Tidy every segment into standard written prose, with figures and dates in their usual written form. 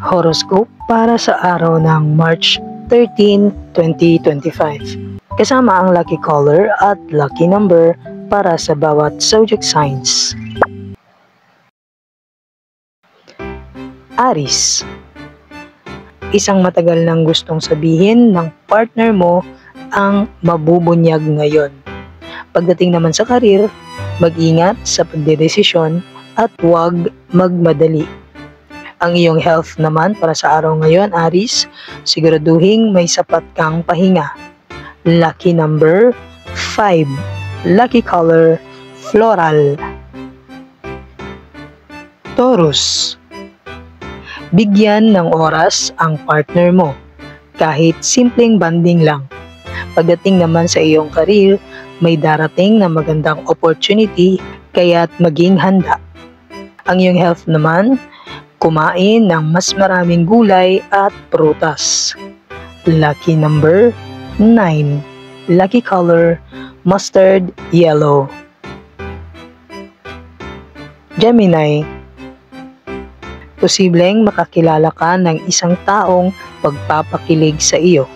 Horoscope para sa araw ng March 13, 2025. Kasama ang lucky color at lucky number para sa bawat zodiac signs. Aries. Isang matagal nang gustong sabihin ng partner mo ang mabubunyag ngayon. Pagdating naman sa karir, mag-ingat sa pagdedesisyon at huwag magmadali. Ang iyong health naman para sa araw ngayon, Aries, siguraduhin may sapat kang pahinga. Lucky number 5. Lucky color floral. Taurus. Bigyan ng oras ang partner mo, kahit simpleng banding lang. Pagdating naman sa iyong career, may darating na magandang opportunity, kaya't maging handa. Ang iyong health naman, kumain ng mas maraming gulay at prutas. Lucky number 9. Lucky color mustard yellow. Gemini. Posibleng makakilala ka ng isang taong pagpapakilig sa iyo.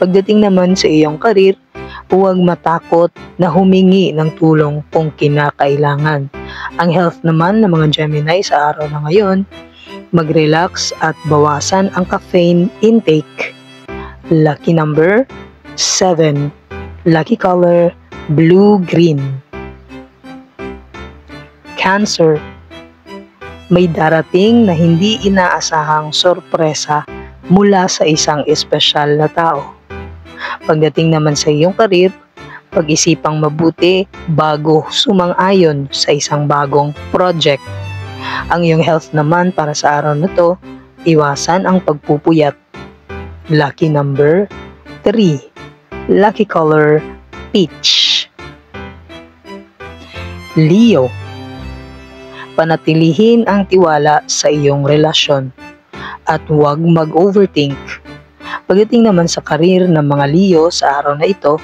Pagdating naman sa iyong karir, huwag matakot na humingi ng tulong kung kinakailangan. Ang health naman ng mga Gemini sa araw na ngayon, mag-relax at bawasan ang caffeine intake. Lucky number 7. Lucky color blue-green. Cancer. May darating na hindi inaasahang sorpresa mula sa isang espesyal na tao. Pagdating naman sa iyong karir, pag-isipang mabuti bago sumang-ayon sa isang bagong project. Ang iyong health naman para sa araw na to, iwasan ang pagpupuyat. Lucky number 3. Lucky color peach. Leo. Panatilihin ang tiwala sa iyong relasyon at huwag mag-overthink. Pagdating naman sa karir ng mga Leo sa araw na ito,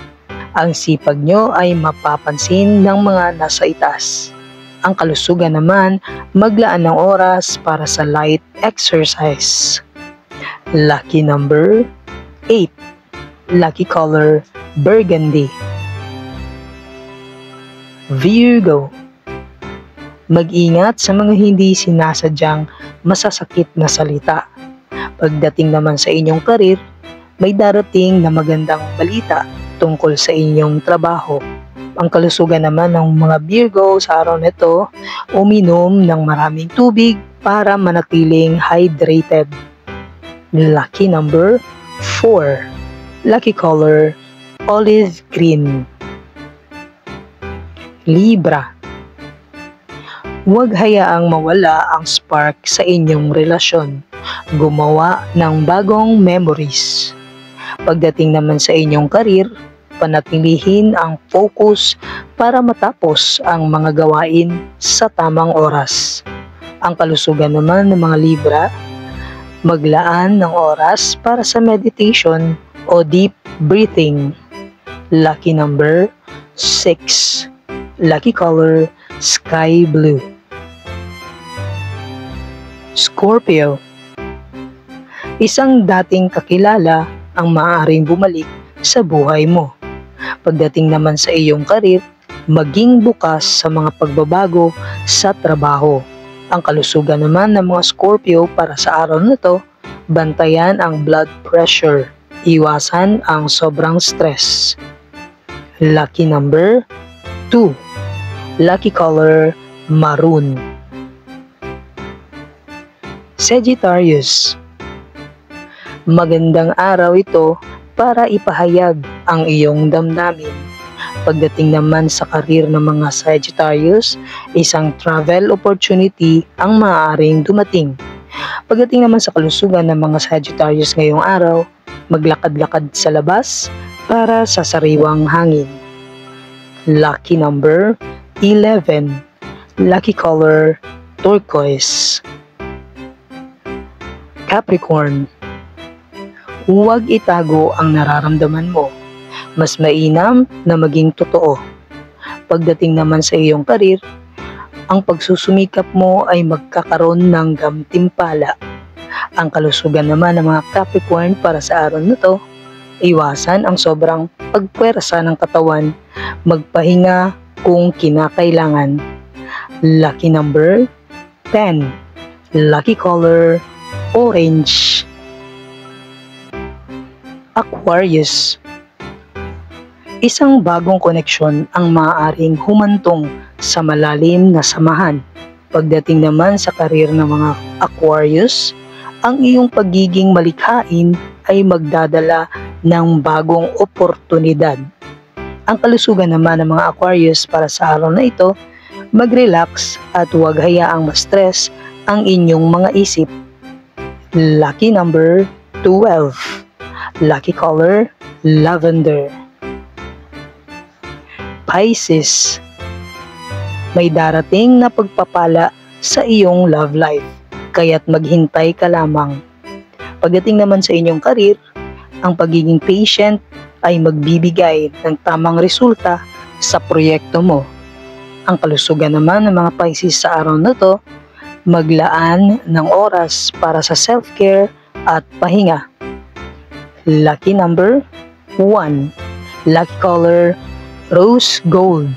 ang sipag nyo ay mapapansin ng mga nasa itaas. Ang kalusugan naman, maglaan ng oras para sa light exercise. Lucky number 8. Lucky color burgundy. Virgo. Mag-ingat sa mga hindi sinasadyang masasakit na salita. Pagdating naman sa inyong karir, may darating na magandang balita tungkol sa inyong trabaho. Ang kalusugan naman ng mga Virgo sa araw nito, uminom ng maraming tubig para manatiling hydrated. Lucky number 4. Lucky color olive green. Libra. Huwag hayaang mawala ang spark sa inyong relasyon. Gumawa ng bagong memories. Pagdating naman sa inyong karir, panatilihin ang focus para matapos ang mga gawain sa tamang oras. Ang kalusugan naman ng mga Libra, maglaan ng oras para sa meditation o deep breathing. Lucky number 6. Lucky color sky blue. Scorpio. Isang dating kakilala ang maaaring bumalik sa buhay mo. Pagdating naman sa iyong karir, maging bukas sa mga pagbabago sa trabaho. Ang kalusugan naman ng mga Scorpio para sa araw na to, bantayan ang blood pressure. Iwasan ang sobrang stress. Lucky number 2. Lucky color maroon. Sagittarius. Magandang araw ito para ipahayag ang iyong damdamin. Pagdating naman sa karir ng mga Sagittarius, isang travel opportunity ang maaaring dumating. Pagdating naman sa kalusugan ng mga Sagittarius ngayong araw, maglakad-lakad sa labas para sa sariwang hangin. Lucky number 11. Lucky color turquoise. Capricorn. Huwag itago ang nararamdaman mo. Mas mainam na maging totoo. Pagdating naman sa iyong karir, ang pagsusumikap mo ay magkakaroon ng gantimpala. Ang kalusugan naman ng mga Capricorn para sa araw na to, iwasan ang sobrang pagpwersa ng katawan, magpahinga kung kinakailangan. Lucky number 10. Lucky color orange. Aquarius. Isang bagong koneksyon ang maaaring humantong sa malalim na samahan. Pagdating naman sa karir ng mga Aquarius, ang iyong pagiging malikhain ay magdadala ng bagong oportunidad. Ang kalusugan naman ng mga Aquarius para sa araw na ito, mag-relax at huwag hayaang ma-stress ang inyong mga isip. Lucky number 12. Lucky color lavender. Pisces. May darating na pagpapala sa iyong love life, kaya't maghintay ka lamang. Pagdating naman sa inyong karir, ang pagiging patient ay magbibigay ng tamang resulta sa proyekto mo. Ang kalusugan naman ng mga Pisces sa araw na to, maglaan ng oras para sa self-care at pahinga. Lucky number 1. Lucky color rose gold.